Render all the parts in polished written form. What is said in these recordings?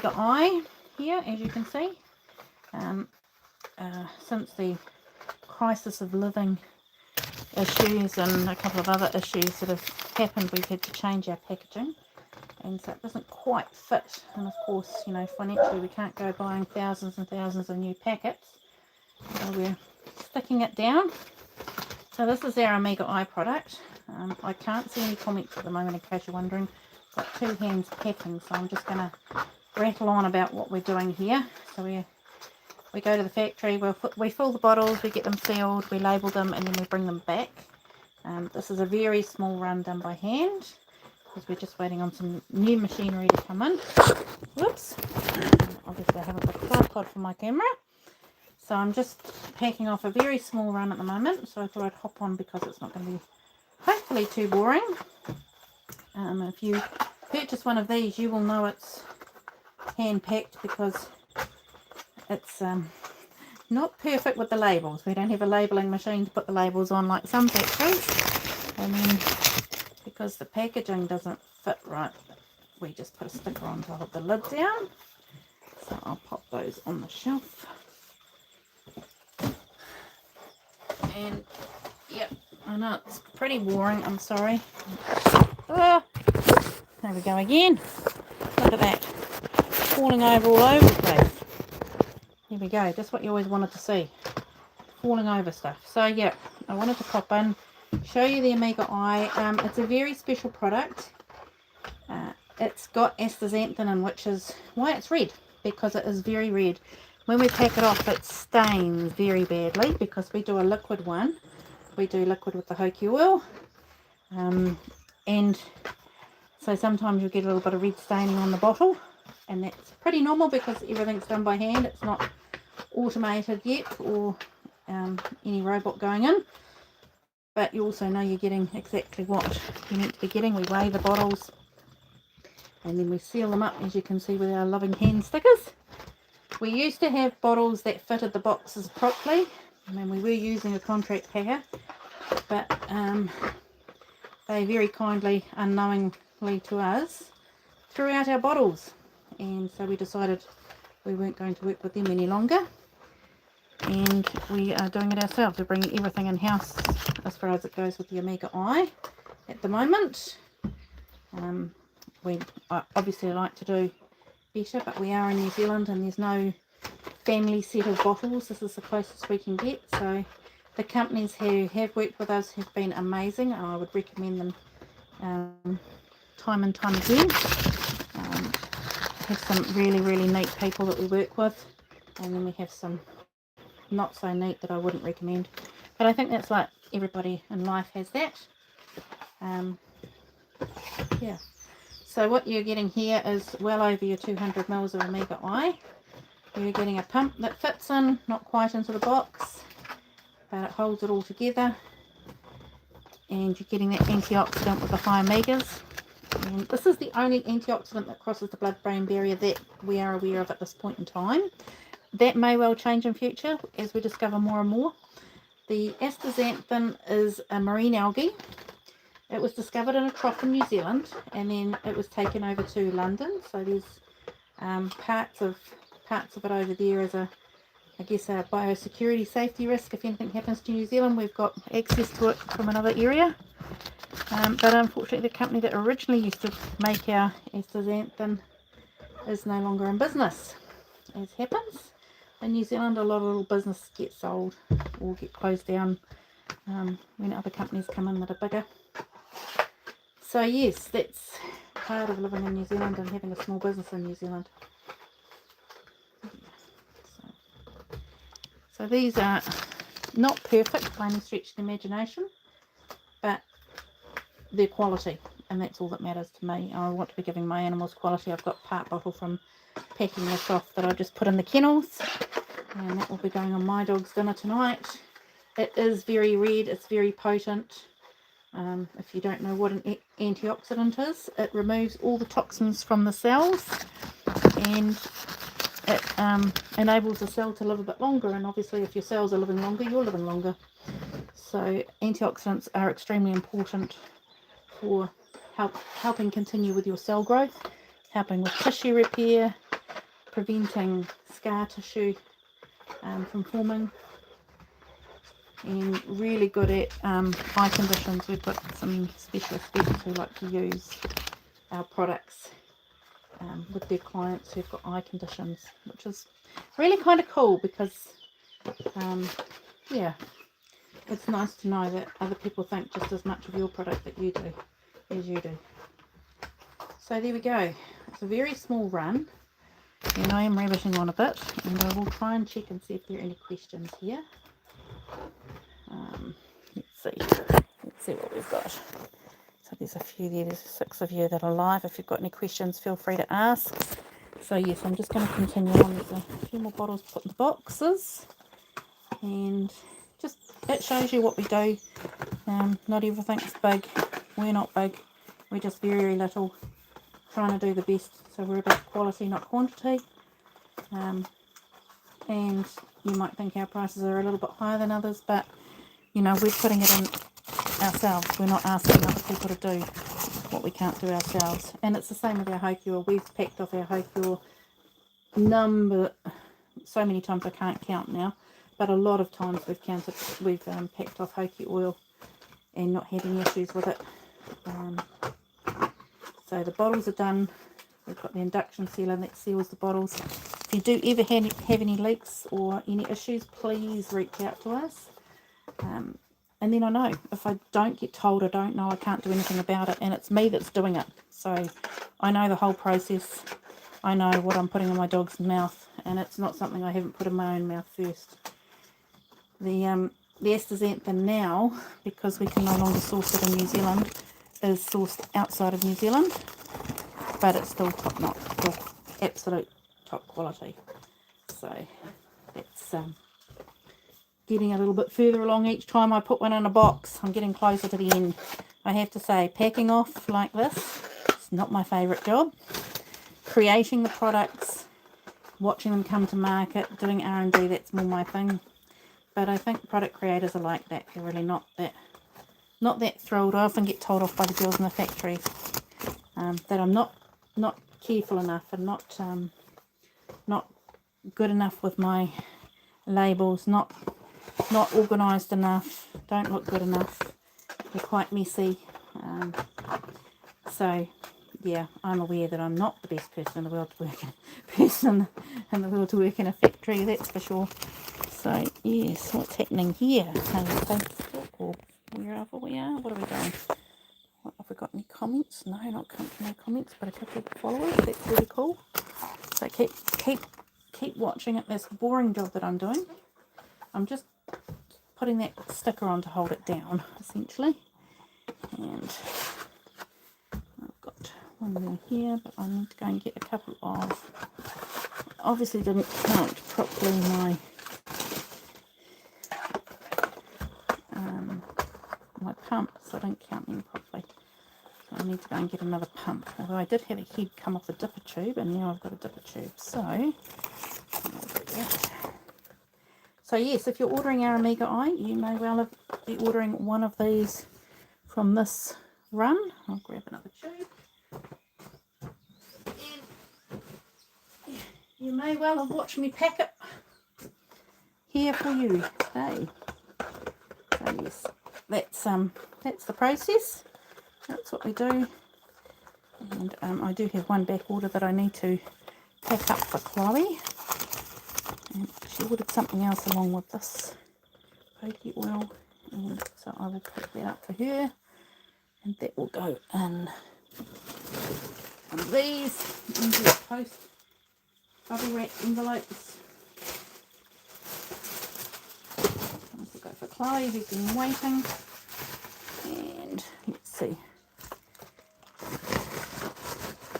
Omega-I here, as you can see. Since the crisis of living issues and a couple of other issues that have happened, we've had to change our packaging, and so it doesn't quite fit. And of course, you know, financially we can't go buying thousands and thousands of new packets, so we're sticking it down. So this is our Omega-I product. I can't see any comments at the moment in case you're wondering. I've got two hands packing, so I'm just going to rattle on about what we're doing here. So we go to the factory, we fill the bottles, we get them sealed, we label them, and then we bring them back. This is a very small run done by hand, because we're just waiting on some new machinery to come in. Whoops. Obviously I haven't got a tripod for my camera. So I'm just packing off a very small run at the moment, so I thought I'd hop on because it's not going to be hopefully too boring. If you purchase one of these, you will know it's hand packed, because it's not perfect with the labels. We don't have a labelling machine to put the labels on like some factories, and then because the packaging doesn't fit right, we just put a sticker on to hold the lid down. So I'll pop those on the shelf. And yep, I know it's pretty boring, I'm sorry. Oh, there we go again. Look at that, falling over all over the place. Here we go, just what you always wanted to see, falling over stuff. So yeah, I wanted to pop in, show you the Omega-I. It's a very special product. It's got astaxanthin in, which is why it's red, because it is very red. When we pack it off, it stains very badly, because we do a liquid one. We do liquid with the Hoki oil, and so sometimes you'll get a little bit of red staining on the bottle, and that's pretty normal because everything's done by hand. It's not automated yet, or any robot going in, but you also know you're getting exactly what you're meant to be getting. We weigh the bottles, and then we seal them up, as you can see, with our loving hand stickers. We used to have bottles that fitted the boxes properly. I mean, we were using a contract packer, but they very kindly, unknowingly to us, threw out our bottles, and so we decided we weren't going to work with them any longer, and we are doing it ourselves. We're bringing everything in-house as far as it goes with the Omega-I at the moment. We obviously like to do better, but we are in New Zealand and there's no family set of bottles. This is the closest we can get. So the companies who have worked with us have been amazing. I would recommend them time and time again. Have some really neat people that we work with, and then we have some not so neat that I wouldn't recommend, but I think that's like everybody in life has that. Yeah, so what you're getting here is well over your 200 mils of Omega-I. You're getting a pump that fits in, not quite into the box, but it holds it all together, and you're getting that antioxidant with the high omegas. And this is the only antioxidant that crosses the blood-brain barrier that we are aware of at this point in time. That may well change in future as we discover more and more. The astaxanthin is a marine algae. It was discovered in a trough in New Zealand, and then it was taken over to London. So there's parts of it over there as a biosecurity safety risk. If anything happens to New Zealand, we've got access to it from another area. But unfortunately, the company that originally used to make our astaxanthin is no longer in business. As happens in New Zealand, a lot of little businesses get sold or get closed down when other companies come in that are bigger. So yes, that's part of living in New Zealand and having a small business in New Zealand. So these are not perfect by any stretch of the imagination, but they're quality, and that's all that matters to me. I want to be giving my animals quality. I've got part bottle from packing this off that I just put in the kennels, and that will be going on my dog's dinner tonight. It is very red, it's very potent. If you don't know what an antioxidant is, it removes all the toxins from the cells, and it enables the cell to live a bit longer, and obviously if your cells are living longer, you're living longer. So antioxidants are extremely important for helping continue with your cell growth, helping with tissue repair, preventing scar tissue from forming, and really good at eye conditions. We've got some specialist vets who like to use our products with their clients who've got eye conditions, which is really kind of cool because yeah, it's nice to know that other people think just as much of your product that you do as you do. So there we go. It's a very small run, and I am rabbiting on a bit, and I will try and check and see if there are any questions here. Let's see what we've got. So there's a few there. There's 6 of you that are live. If you've got any questions, feel free to ask. So yes, I'm just going to continue on. There's a few more bottles put in the boxes, and just it shows you what we do. Not everything's big. We're not big. We're just very little, trying to do the best. So we're about quality, not quantity. And you might think our prices are a little bit higher than others, but you know, we're putting it in ourselves. We're not asking other people to do what we can't do ourselves. And it's the same with our Hokua. We've packed off our Hokua so many times I can't count now, but a lot of times we've packed off Hokua oil and not had any issues with it. So the bottles are done. We've got the induction sealer that seals the bottles. If you do ever have any leaks or any issues, please reach out to us. And then I know. If I don't get told, I don't know, I can't do anything about it, and it's me that's doing it. So I know the whole process. I know what I'm putting in my dog's mouth, and it's not something I haven't put in my own mouth first. The astaxanthin now, because we can no longer source it in New Zealand, is sourced outside of New Zealand, but it's still top notch, absolute top quality. So it's getting a little bit further along each time I put one in a box. I'm getting closer to the end. I have to say, packing off like this, it's not my favourite job. Creating the products, watching them come to market, doing R&D, that's more my thing. But I think product creators are like that. They're really not that thrilled. I often get told off by the girls in the factory that I'm not careful enough and not good enough with my labels, not organised enough, don't look good enough, they're quite messy. So yeah, I'm aware that I'm not the best person in the world to work in a factory, that's for sure. So yes, what's happening here? Facebook or wherever we are, what are we doing? What, have we got any comments? No, no comments, but a couple of followers. That's really cool. So keep watching it. This boring job that I'm doing. I'm just putting that sticker on to hold it down, essentially. And I've got one more here, but I need to go and get a couple of. Obviously, didn't count properly my pumps. I didn't count them properly. So I need to go and get another pump. Although I did have a head come off a dipper tube, and now I've got a dipper tube. So I'll do that. So yes, if you're ordering our Omega Eye, you may well be ordering one of these from this run. I'll grab another tube. And you may well have watched me pack it here for you today. So yes, that's the process. That's what we do. And I do have one back order that I need to pack up for Chloe. And she ordered something else along with this Hokua oil, and so I will pick that up for her, and that will go in one of these into the post bubble wrap envelopes. This will go for Chloe, who's been waiting. And let's see,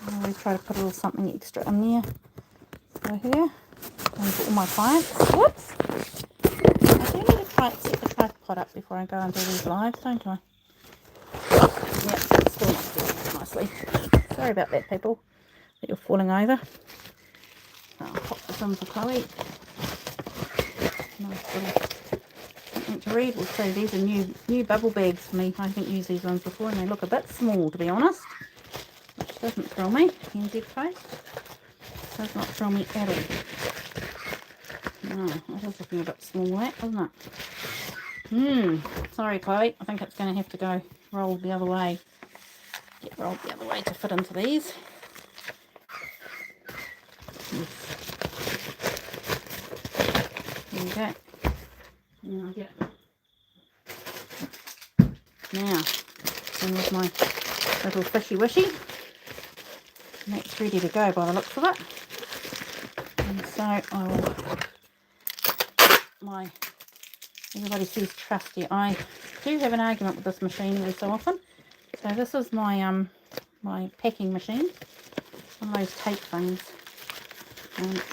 I always try to put a little something extra in there for her. And for all my clients. Whoops! I do need to set the tripod up before I go and do these lives, don't I? Yep, still not doing it nicely. Sorry about that, people, that you're falling over. I'll pop this in for Chloe. Nice little something to read. We'll say these are new bubble bags for me. I haven't used these ones before, and they look a bit small, to be honest, which doesn't thrill me. NZ Post. So Does not thrill me at all. No, it is looking a bit small, that, isn't it? Sorry, Chloe. I think it's going to have to go rolled the other way. Get rolled the other way to fit into these. Yes. There you go. Now I get it. Now, in with my little fishy wishy. And that's ready to go by the looks of it. And so I will, everybody says trusty. I do have an argument with this machine every so often. So this is my my packing machine, one of those tape things. And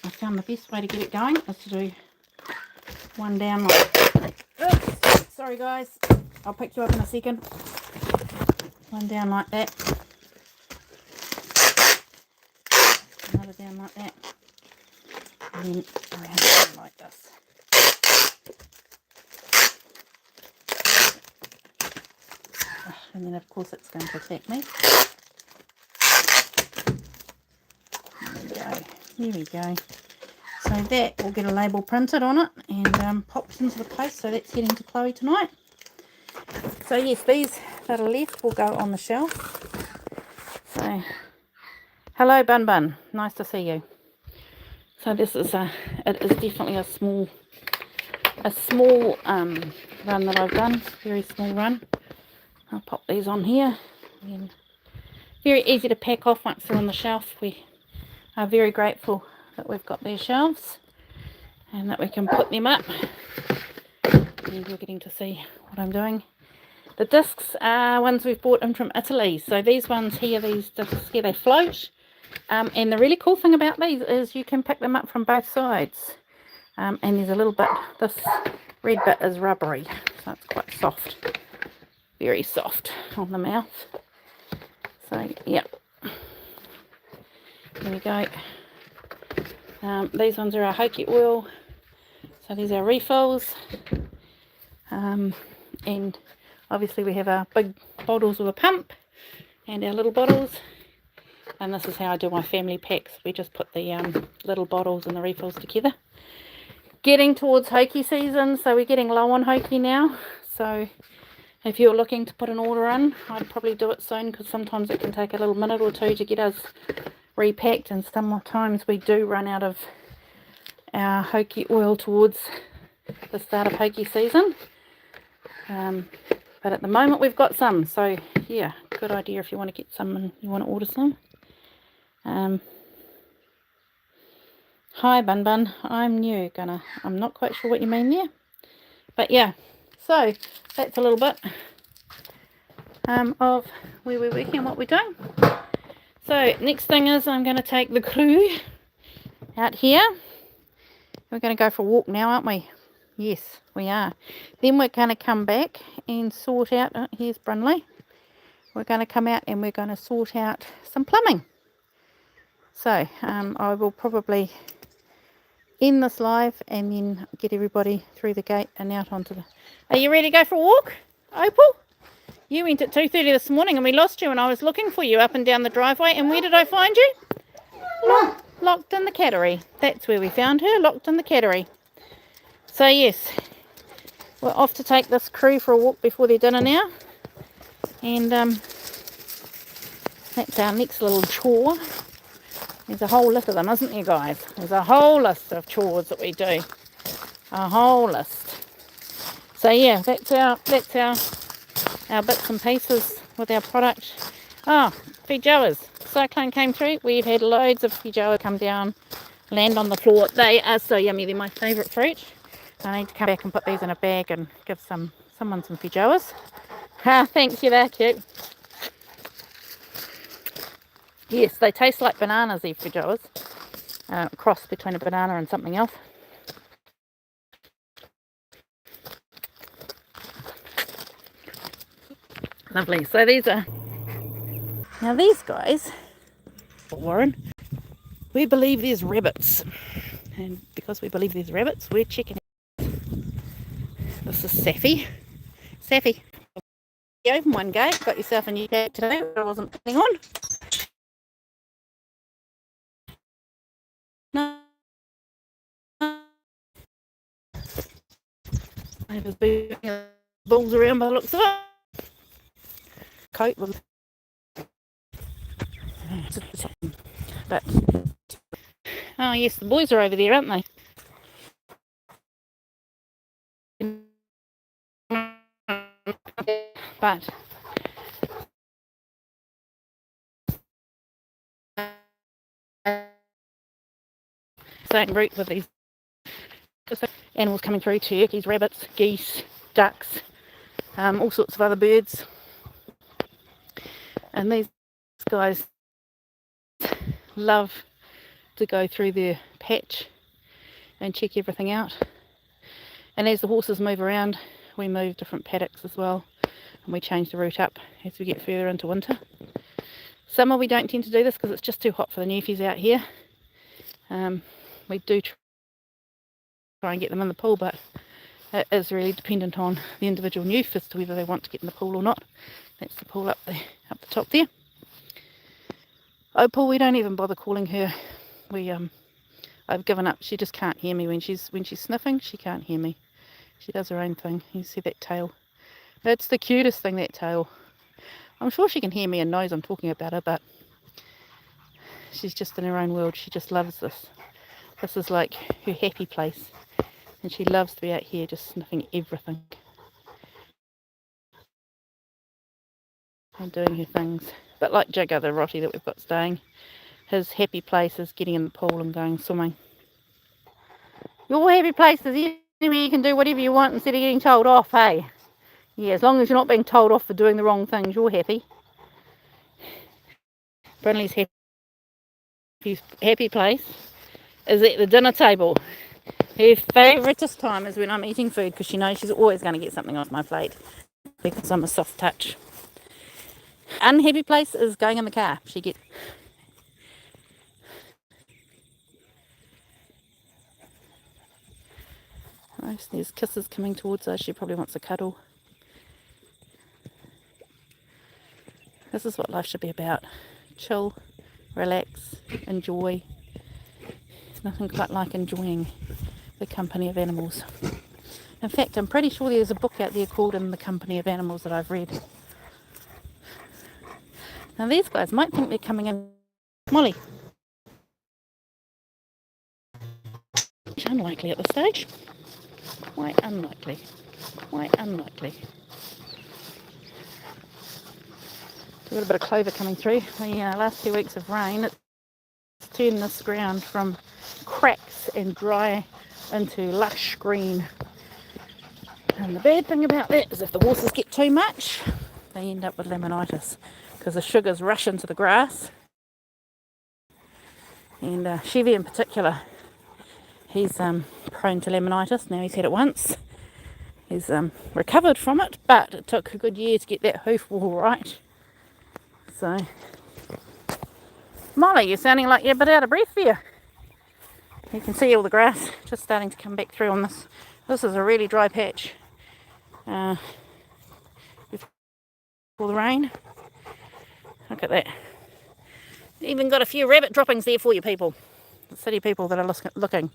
I found the best way to get it going is to do one down like, oops, sorry guys, I'll pick you up in a second. One down like that, another down like that, and then around down like this. And then of course it's going to attack me. There we go. So that will get a label printed on it and popped into the post. So that's heading to Chloe tonight. So yes, these that are left will go on the shelf. So hello Bun Bun, nice to see you. So this is it is definitely a small run that I've done, very small run. I'll pop these on here. And very easy to pack off once they're on the shelf. We are very grateful that we've got these shelves and that we can put them up. And you're getting to see what I'm doing. The discs are ones we've bought in from Italy. So these ones here, these discs here, they float. And the really cool thing about these is you can pick them up from both sides. And there's a little bit, this red bit is rubbery, so it's quite soft. Very soft on the mouth. So yeah, there we go. These ones are our Hokey oil, so these are our refills, and obviously we have our big bottles with a pump and our little bottles, and this is how I do my family packs. We just put the little bottles and the refills together. Getting towards Hokey season, so we're getting low on Hokey now, so if you're looking to put an order in, I'd probably do it soon, because sometimes it can take a little minute or two to get us repacked, and sometimes we do run out of our Hokey oil towards the start of Hokey season. But at the moment we've got some, so yeah, good idea if you want to get some and you want to order some. Hi Bun Bun, I'm new, I'm not quite sure what you mean there, but yeah. So that's a little bit of where we're working and what we're doing. So next thing is I'm going to take the crew out here. We're going to go for a walk now, aren't we? Yes, we are. Then we're going to come back and sort out, here's Brunley. We're going to come out and we're going to sort out some plumbing. So I will probably end this live and then get everybody through the gate and out onto the... Are you ready to go for a walk, Opal? You went at 2:30 this morning and we lost you, and I was looking for you up and down the driveway, and where did I find you? Locked in the cattery. That's where we found her, locked in the cattery. So yes, we're off to take this crew for a walk before their dinner now, and that's our next little chore. There's a whole list of them, isn't there, guys? There's a whole list of chores that we do. A whole list. So yeah, that's our bits and pieces with our product. Oh, feijoas. Cyclone came through. We've had loads of feijoa come down, land on the floor. They are so yummy. They're my favourite fruit. I need to come back and put these in a bag and give someone some feijoas. Thank you, they're cute. Yes, they taste like bananas, these feijoas. Cross between a banana and something else. Lovely. So these are... Now these guys, Warren, we believe there's rabbits. And because we believe there's rabbits, we're checking it. This is Saffy. Saffy, you open one gate, got yourself a new gate today, which I wasn't planning on. There's bulls around by the looks of it. Coat with. But oh yes, the boys are over there, aren't they? But same route with these animals coming through: turkeys, rabbits, geese, ducks, all sorts of other birds. And these guys love to go through their patch and check everything out. And as the horses move around, we move different paddocks as well, and we change the route up as we get further into winter. Summer we don't tend to do this because it's just too hot for the newfies out here. We do try and get them in the pool, but it is really dependent on the individual newf as to whether they want to get in the pool or not. That's the pool up the top there. Opal, we don't even bother calling her. I've given up. She just can't hear me when she's sniffing. She can't hear me. She does her own thing. You see that tail? It's the cutest thing, that tail. I'm sure she can hear me and knows I'm talking about her, but she's just in her own world. She just loves this. This is like her happy place, and she loves to be out here just sniffing everything and doing her things. But like Jigger, the Rottie that we've got staying, his happy place is getting in the pool and going swimming. Your happy place is anywhere you can do whatever you want instead of getting told off, hey? Yeah, as long as you're not being told off for doing the wrong things, you're happy. Brinley's happy place is at the dinner table. Her favouriteest time is when I'm eating food, because she knows she's always going to get something off my plate because I'm a soft touch. Unhappy place is going in the car. She gets... There's kisses coming towards her. She probably wants a cuddle. This is what life should be about. Chill, relax, enjoy. There's nothing quite like enjoying the company of animals. In fact, I'm pretty sure there's a book out there called In the Company of Animals that I've read. Now these guys might think they're coming in. Molly. It's unlikely at this stage. Quite unlikely. Quite unlikely. A little bit of clover coming through. The last 2 weeks of rain, it's turned this ground from cracks and dry into lush green. And the bad thing about that is if the horses get too much, they end up with laminitis, because the sugars rush into the grass. And Chevy in particular, he's prone to laminitis. Now he's had it once. He's recovered from it, but it took a good year to get that hoof wall right. So, Molly, you're sounding like you're a bit out of breath there. You can see all the grass just starting to come back through on this. This is a really dry patch before the rain. Look at that. Even got a few rabbit droppings there for you people. The city people that are looking.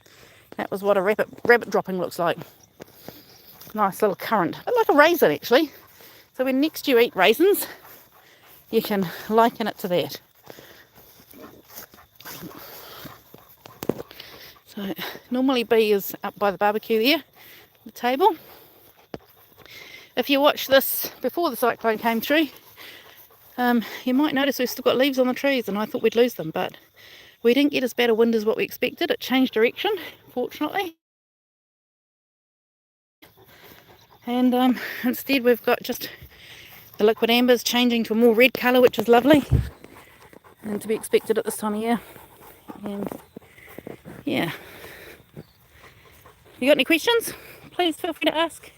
That was what a rabbit dropping looks like. Nice little currant. A bit like a raisin actually. So when next you eat raisins, you can liken it to that. So normally B is up by the barbecue there, the table. If you watched this before the cyclone came through, you might notice we've still got leaves on the trees, and I thought we'd lose them, but we didn't get as bad a wind as what we expected. It changed direction, fortunately. And instead we've got just the liquid ambers changing to a more red colour, which is lovely and to be expected at this time of year. And yeah, you got any questions? Please feel free to ask.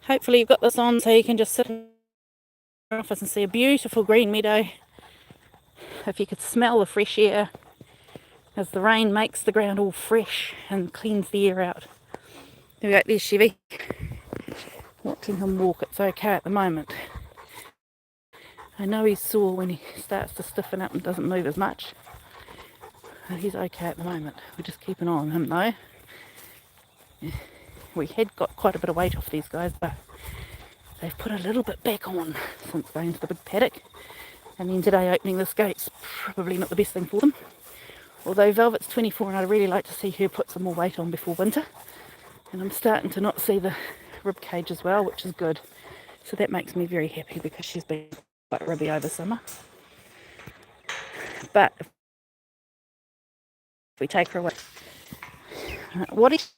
Hopefully you've got this on so you can just sit in your office and see a beautiful green meadow. If you could smell the fresh air as the rain makes the ground all fresh and cleans the air out. There we go, there's Chevy. Watching him walk, it's okay at the moment. I know he's sore when he starts to stiffen up and doesn't move as much. But he's okay at the moment. We just keep an eye on him though. We had got quite a bit of weight off these guys, but they've put a little bit back on since going to the big paddock. And then today opening this gate's probably not the best thing for them. Although Velvet's 24 and I'd really like to see her put some more weight on before winter. And I'm starting to not see the rib cage as well, which is good. So that makes me very happy because she's been quite ribby over summer. But if we take her away, what is?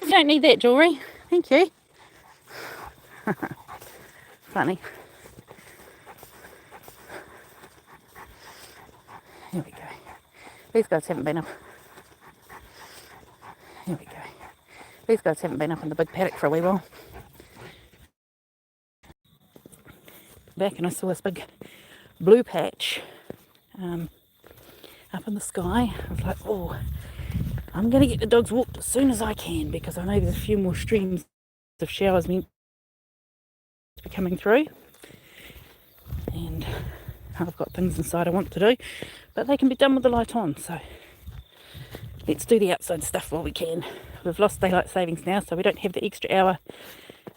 You don't need that jewellery. Thank you. Funny. Here we go. These guys haven't been up. Here we go. These guys haven't been up in the big paddock for a wee while. Back and I saw this big blue patch up in the sky. I was like, oh, I'm going to get the dogs walked as soon as I can because I know there's a few more streams of showers meant to be coming through. And I've got things inside I want to do, but they can be done with the light on, so let's do the outside stuff while we can. We've lost daylight savings now, so we don't have the extra hour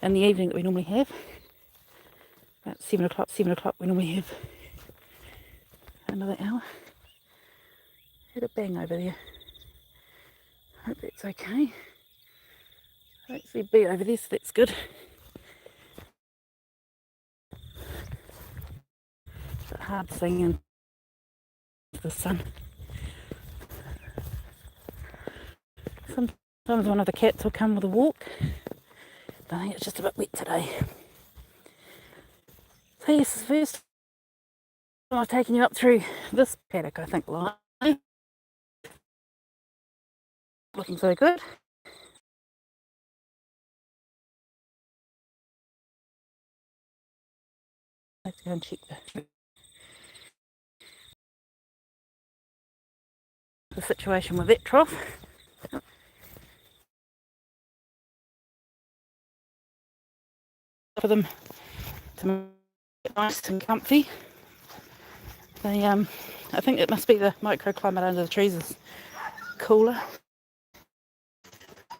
in the evening that we normally have. About 7 o'clock we normally have another hour. Had a bang over there. Hope that's okay. I don't see B over there, so that's good. It's hard seeing into the sun. Sometimes one of the cats will come with a walk. But I think it's just a bit wet today. So yes, the first time I've taken you up through this paddock, I think, live. Looking so good. Let's go and check the situation with that trough. For them to make it nice and comfy. They, I think it must be the microclimate under the trees is cooler.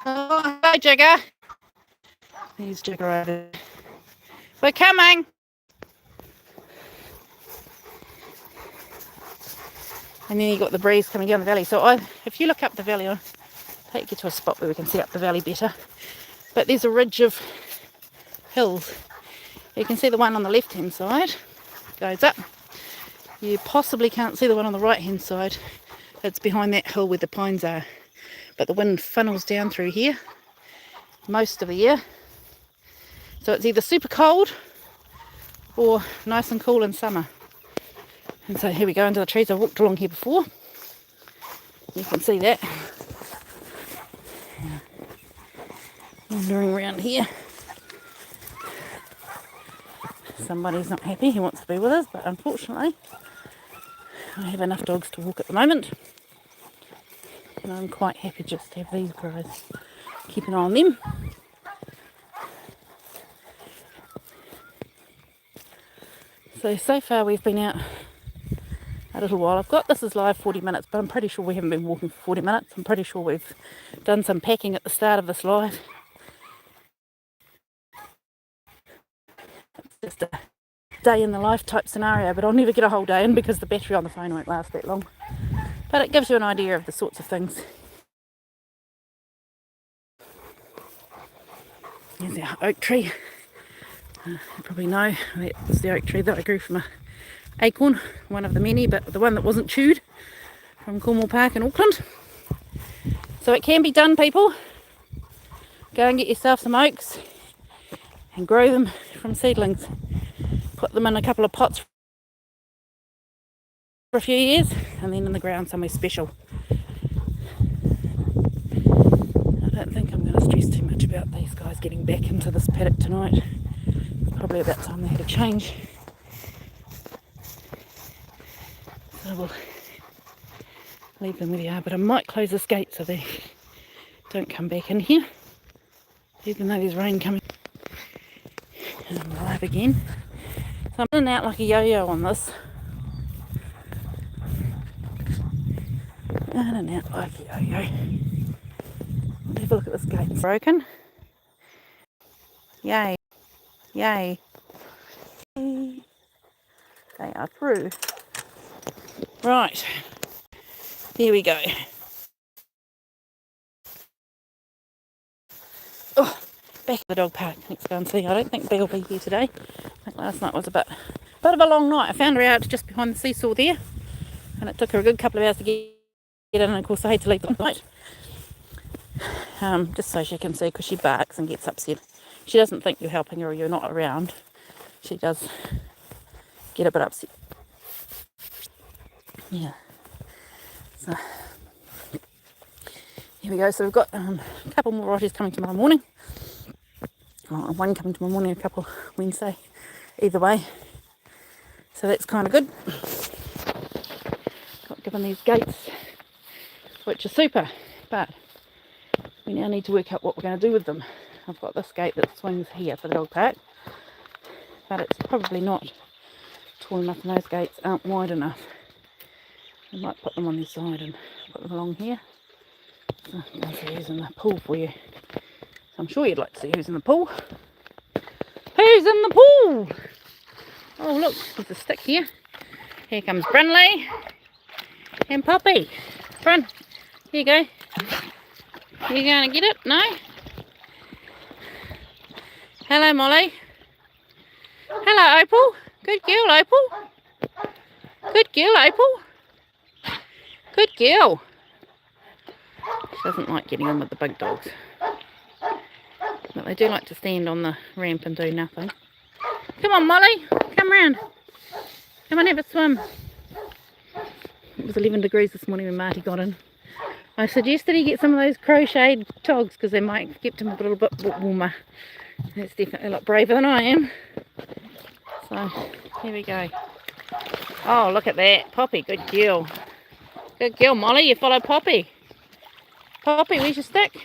Oh, hi Jigger. There's Jigger over there. We're coming. And then you got the breeze coming down the valley. So if you look up the valley, I'll take you to a spot where we can see up the valley better. But there's a ridge of hills. You can see the one on the left hand side goes up. You possibly can't see the one on the right hand side. It's behind that hill where the pines are. But the wind funnels down through here most of the year. So it's either super cold or nice and cool in summer. And so here we go into the trees. I walked along here before. You can see that. Wandering around here. Somebody's not happy. He wants to be with us, but unfortunately I have enough dogs to walk at the moment. And I'm quite happy just to have these guys. Keep an eye on them. So far we've been out a little while. I've got this is live 40 minutes, but I'm pretty sure we haven't been walking for 40 minutes. I'm pretty sure we've done some packing at the start of this live. It's just a day in the life type scenario, but I'll never get a whole day in because the battery on the phone won't last that long. But it gives you an idea of the sorts of things. Here's our oak tree. You probably know that was the oak tree that I grew from an acorn, one of the many, but the one that wasn't chewed from Cornwall Park in Auckland. So it can be done, people. Go and get yourself some oaks and grow them from seedlings. Put them in a couple of pots for a few years and then in the ground somewhere special. I don't think I'm going to stress too much about these guys getting back into this paddock tonight. It's probably about time they had a change. So we'll leave them where they are, but I might close this gate so they don't come back in here, even though there's rain coming. And I'm live again. So I'm in and out like a yo-yo on this. In and out like a yo-yo. have a look at this gate. It's broken. Yay. Yay. They are through. Right. Here we go. Oh, back at the dog park. Let's go and see. I don't think Bea will be here today. I think last night was a bit of a long night. I found her out just behind the seesaw there, and it took her a good couple of hours to get in, and of course I had to leave the night. Just so she can see, because she barks and gets upset. She doesn't think you're helping her or you're not around. She does get a bit upset. Yeah. So here we go. So we've got a couple more rotties coming tomorrow morning. Well, one coming tomorrow morning, a couple Wednesday. Either way. So that's kind of good. Got given these gates, which are super, but we now need to work out what we're going to do with them. I've got this gate that swings here for the dog park, but it's probably not tall enough, and those gates aren't wide enough. I might put them on this side and put them along here. So I'm going to see who's in the pool for you. So I'm sure you'd like to see who's in the pool. Who's in the pool? Oh look, there's a stick here. Here comes Brunley and Poppy. Brun, here you go. You going to get it? No? Hello, Molly. Hello, Opal. Good girl, Opal. Good girl, Opal. Good girl. She doesn't like getting on with the big dogs. But they do like to stand on the ramp and do nothing. Come on, Molly. Come round. Come on, have a swim. It was 11 degrees this morning when Marty got in. I suggested he get some of those crocheted togs because they might keep him a little bit warmer. That's definitely a lot braver than I am. So, here we go. Oh, look at that. Poppy, good girl. Good girl, Molly. You follow Poppy. Poppy, where's your stick?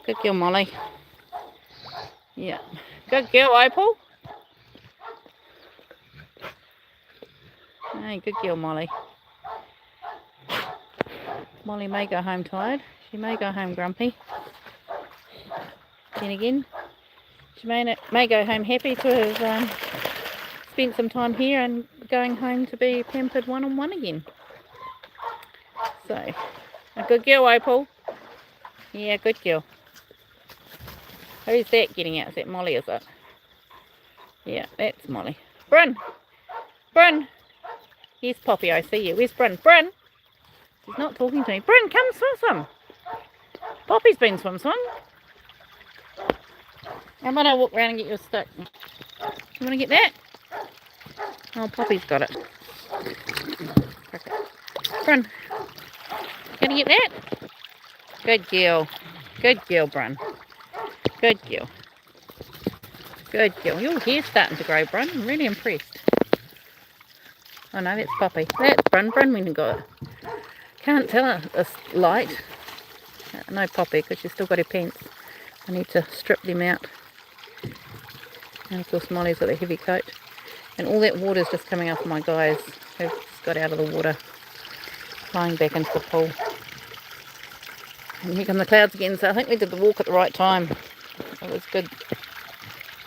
Good girl, Molly. Yeah. Good girl, Opal. Hey, good girl, Molly. Molly may go home tired. She may go home grumpy. Then again, she may go home happy to have spent some time here and going home to be pampered one-on-one again. So, a good girl, Opal. Yeah, good girl. Who's that getting out? Is that Molly, is it? Yeah, that's Molly. Brun! Brun! Here's Poppy, I see you. Where's Brun? Brun! She's not talking to me. Brun, come swim. Poppy's been swim. How about I walk around and get your stick? You want to get that? Oh, Poppy's got it. Brun, gonna get that? Good girl. Good girl, Brun. Good girl. Good girl. Your hair's starting to grow, Brun. I'm really impressed. Oh no, that's Poppy. That's Brun. Brun went and got it. Can't tell this light. No Poppy, because she's still got her pants. I need to strip them out. And of course Molly's got a heavy coat. And all that water's just coming off my guys who've just got out of the water, flying back into the pool. And here come the clouds again, so I think we did the walk at the right time. It was good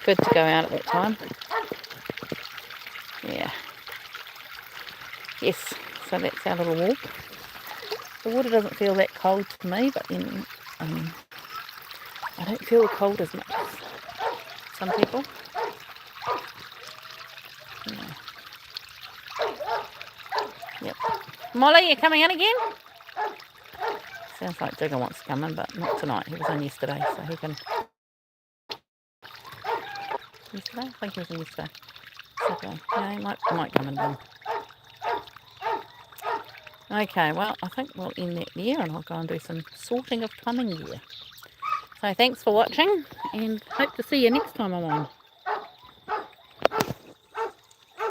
to go out at that time. Yeah. Yes, so that's our little walk. The water doesn't feel that cold to me, but then I don't feel the cold as much as some people. Yeah. Yep. Molly, you coming in again? Sounds like Jigger wants to come in, but not tonight. He was in yesterday, so he can... Yesterday? I think he was in yesterday. Okay. Yeah, he might come in then. Okay, well, I think we'll end that there, and I'll go and do some sorting of plumbing gear. So thanks for watching, and hope to see you next time I'm on.